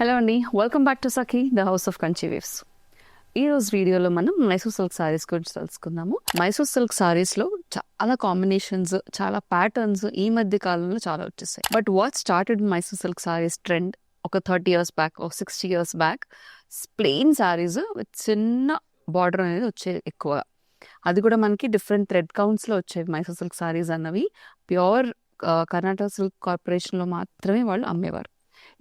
Hello అండి, welcome back to Sakhi the house of Kanchi waves. ఈ రోజు వీడియోలో మనం మైసూర్ సిల్క్ సారీస్ గురించి తెలుసుకుందాము. మైసూర్ సిల్క్ సారీస్లో చాలా కాంబినేషన్స్, చాలా ప్యాటర్న్స్ ఈ మధ్య కాలంలో చాలా వచ్చేసాయి. But what started Mysore silk saris trend ఒక 30 years బ్యాక్, ఒక 60 years back, plain saris with చిన్న బార్డర్ అనేది వచ్చేది ఎక్కువగా. అది కూడా మనకి డిఫరెంట్ థ్రెడ్ కౌంట్స్లో వచ్చేవి. మైసూర్ సిల్క్ సారీస్ అన్నవి ప్యూర్ కర్ణాటక సిల్క్ కార్పొరేషన్లో మాత్రమే వాళ్ళు అమ్మేవారు.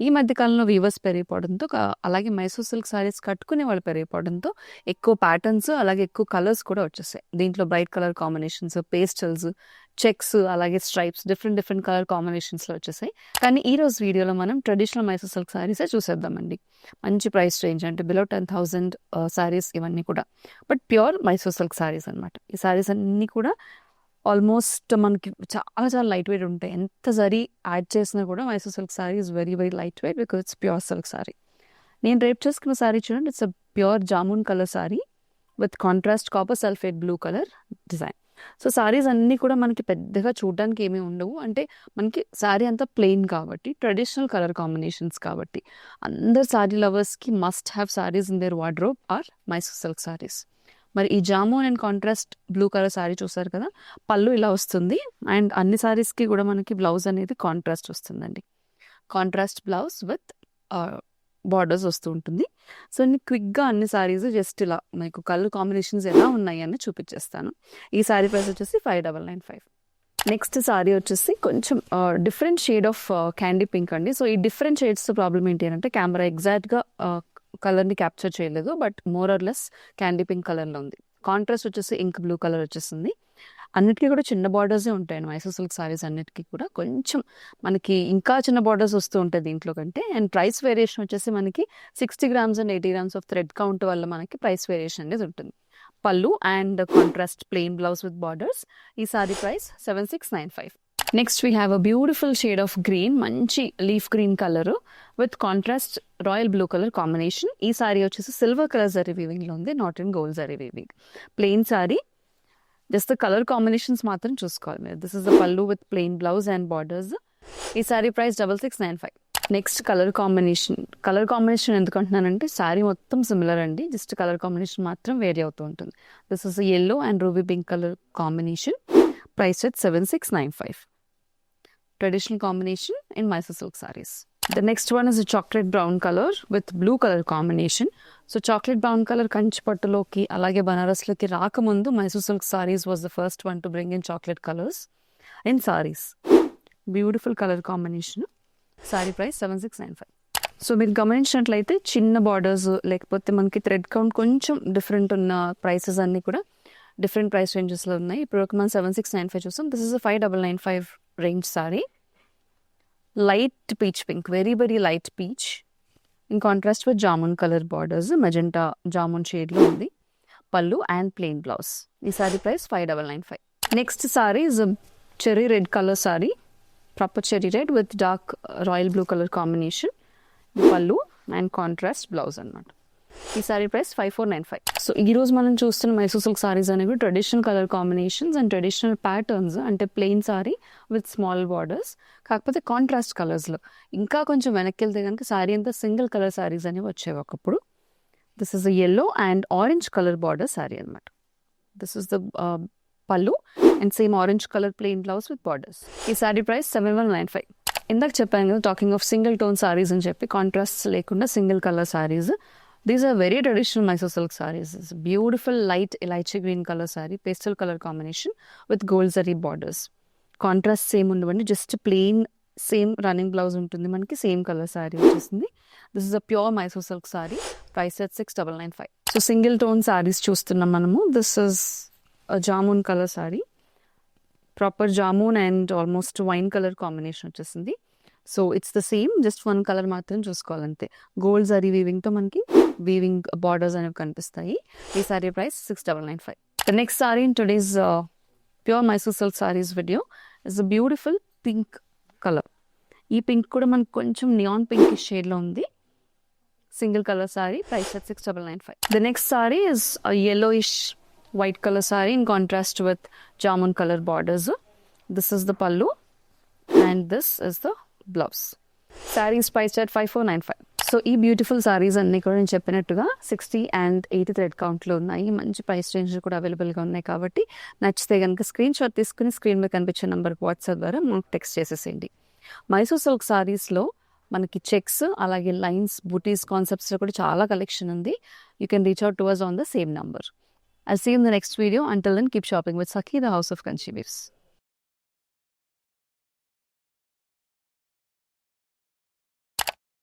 ఈ మధ్యకాలంలో వీవర్స్ పెరిగిపోవడంతో, అలాగే మైసూర్ సిల్క్ సారీస్ కట్టుకునే వాళ్ళు పెరిగిపోవడంతో ఎక్కువ ప్యాటర్న్స్, అలాగే ఎక్కువ కలర్స్ కూడా వచ్చేసాయి. దీంట్లో bright colour combinations, pastels, checks, అలాగే స్ట్రైప్స్, డిఫరెంట్ కలర్ కాంబినేషన్స్లో వచ్చేసాయి. కానీ ఈ రోజు వీడియోలో మనం ట్రెడిషనల్ మైసూర్ సిల్క్ సారీసే చూసేద్దామండి. మంచి ప్రైస్ రేంజ్, అంటే బిలో 10,000 సారీస్ ఇవన్నీ కూడా. But pure Mysore silk saris అనమాట. ఈ సారీస్ అన్నీ కూడా ఆల్మోస్ట్ మనకి చాలా లైట్ వెయిట్ ఉంటాయి. ఎంత జరీ యాడ్ చేసినా కూడా Mysore silk sorry is very light weight because it's pure silk sorry. నేను రేపు చేసుకున్న సారీ చూడండి, it's a pure jamun colour sorry with contrast copper sulphate blue colour design. So saris అన్నీ కూడా మనకి పెద్దగా చూడడానికి ఏమీ ఉండవు. అంటే మనకి సారీ అంతా ప్లెయిన్ కాబట్టి, ట్రెడిషనల్ కలర్ కాంబినేషన్స్ కాబట్టి, అందరు సారీ లవర్స్కి must have saris in their wardrobe are Mysore silk saris. మరి ఈ jamun and contrast blue colour sari చూసారు కదా, పళ్ళు ఇలా వస్తుంది. అండ్ అన్ని సారీస్కి కూడా మనకి బ్లౌజ్ అనేది కాంట్రాస్ట్ వస్తుందండి. కాంట్రాస్ట్ బ్లౌజ్ విత్ బార్డర్స్ వస్తూ ఉంటుంది. సో నేను క్విక్గా అన్ని సారీస్ జస్ట్ ఇలా మీకు కలర్ కాంబినేషన్స్ ఎలా ఉన్నాయి అని చూపించేస్తాను. ఈ సారీ ప్రైస్ వచ్చేసి 5,995. నెక్స్ట్ సారీ వచ్చేసి కొంచెం different shade of candy pink అండి. సో ఈ డిఫరెంట్ షేడ్స్ ప్రాబ్లం ఏంటి అంటే, కెమెరా ఎగ్జాక్ట్గా కలర్ని క్యాప్చర్ చేయలేదు, but more or less candy pink కలర్లో ఉంది. కాంట్రాస్ట్ వచ్చేసి ఇంక్ బ్లూ కలర్ వచ్చేసింది. అన్నిటికీ కూడా చిన్న బార్డర్సే ఉంటాయండి మైసూర్ సిల్క్ సారీస్ అన్నిటికీ కూడా. కొంచెం మనకి ఇంకా చిన్న బార్డర్స్ వస్తూ ఉంటాయి దీంట్లో కంటే. అండ్ ప్రైస్ వేరియేషన్ వచ్చేసి మనకి 60 grams and 80 grams of thread count వల్ల మనకి ప్రైస్ వేరియేషన్ అనేది ఉంటుంది. Pallu and contrast plain blouse with borders. ఈ sari price 7,695. Next we have a beautiful shade of green, మంచి leaf green colour with contrast royal blue colour combination. ఈ సారీ వచ్చేసి silver colour zari వీవింగ్లో ఉంది, not in gold zari weaving. Plain sari, just colour combinations మాత్రం చూసుకోవాలి మీరు. This is the pallu with plain blouse and borders. ఈ sari price 6,695. Next colour combination ఎందుకంటున్నానంటే, సారీ మొత్తం సిమిలర్ అండి, జస్ట్ కలర్ కాంబినేషన్ మాత్రం వేరీ అవుతూ ఉంటుంది. This is yellow and ruby pink colour combination. Price at 7,695. Traditional combination in Mysore silk sarees. The next one is a chocolate brown color with blue color combination. So chocolate brown color Kanchi పట్టులోకి అలాగే బనారస్లోకి రాకముందు Mysore silk saris was the first one to bring in chocolate colours in saris. Beautiful colour combination. Sari price 7,695. So మీరు గమనించినట్లయితే చిన్న borders, లేకపోతే మనకి thread count కొంచెం డిఫరెంట్ ఉన్న ప్రైసెస్ అన్నీ కూడా డిఫరెంట్ ప్రైస్ రేంజెస్లో ఉన్నాయి. ఇప్పుడు మనం 7,695 చూసాం. This is 5,995 range sorry. Light peach pink, very light peach in contrast with jamun colour borders. Magenta jamun షేడ్లో ఉంది. పళ్ళు అండ్ ప్లెయిన్ బ్లౌజ్. ఈ sari price 5,995. Next sorry is cherry red colour sorry, proper cherry red with dark royal blue colour combination. పళ్ళు and contrast blouse అన్నమాట. ఈ sari price 5,495. So ఈ రోజు మనం చూస్తున్న మైసూర్ సిల్క్ సారీస్ అనేవి traditional colour combinations and traditional patterns, అంటే plain sari with small borders, కాకపోతే కాంట్రాస్ట్ కలర్స్లో. ఇంకా కొంచెం వెనక్కి వెళ్తే కనుక సారీ అంతా సింగిల్ కలర్ సారీస్ అనేవి వచ్చేవి ఒకప్పుడు. This is yellow and orange colour border sorry అనమాట. దిస్ ఇస్ ద పళ్ళు and same orange colour plain blouse with borders. ఈ సారీ ప్రైస్ 7,195. ఇందాక చెప్పాను కదా, talking of single tone saris అని చెప్పి, కాంట్రాస్ట్ లేకుండా single colour saris. These are very traditional Mysore silk sarees. It's a beautiful light elaichi green color saree, pastel color combination with gold zari borders. Contrast same ఉండవండి, just plain same running blouse ఉంటుంది మనకి, same colour sorry వచ్చేసింది. This is a pure Mysore silk saree, price at 6,995. So single tone sarees చూస్తున్నాం మనము. This is a jamun color saree, proper jamun and almost wine color combination వచ్చేసింది. So it's the same, just one colour మాత్రం చూసుకోవాలంతే. Gold zari వీవింగ్తో మనకి weaving borders అనేవి కనిపిస్తాయి. ఈ sari price 6,995. The next sorry in today's pure Mysore silk saris video is a beautiful pink colour. ఈ pink కూడా మనకు కొంచెం నియాన్ పింక్ షేడ్లో ఉంది. Single colour sorry, price at 6,995. The next sorry is yellowish white color saree in contrast with jamun color borders. This is the pallu and this is the blouse. Saree is priced at 5,495. So ఈ beautiful saris అన్నీ కూడా నేను చెప్పినట్టుగా 60 and 80 thread కౌంట్లో ఉన్నాయి. మంచి price range కూడా అవైలబుల్గా ఉన్నాయి. కాబట్టి నచ్చితే కనుక స్క్రీన్ షాట్ తీసుకుని స్క్రీన్ మీద కనిపించే నెంబర్కి వాట్సాప్ ద్వారా మాకు టెక్స్ట్ చేసేసేయండి. మైసూర్ సిల్క్ సారీస్లో మనకి చెక్స్ అలాగే లైన్స్ బూటీస్ కాన్సెప్ట్స్లో కూడా చాలా కలెక్షన్ ఉంది. You can reach out to us on the same number. I'll see you in the next video. Until then, keep shopping with Sakhi, the House of Kanchi Weaves.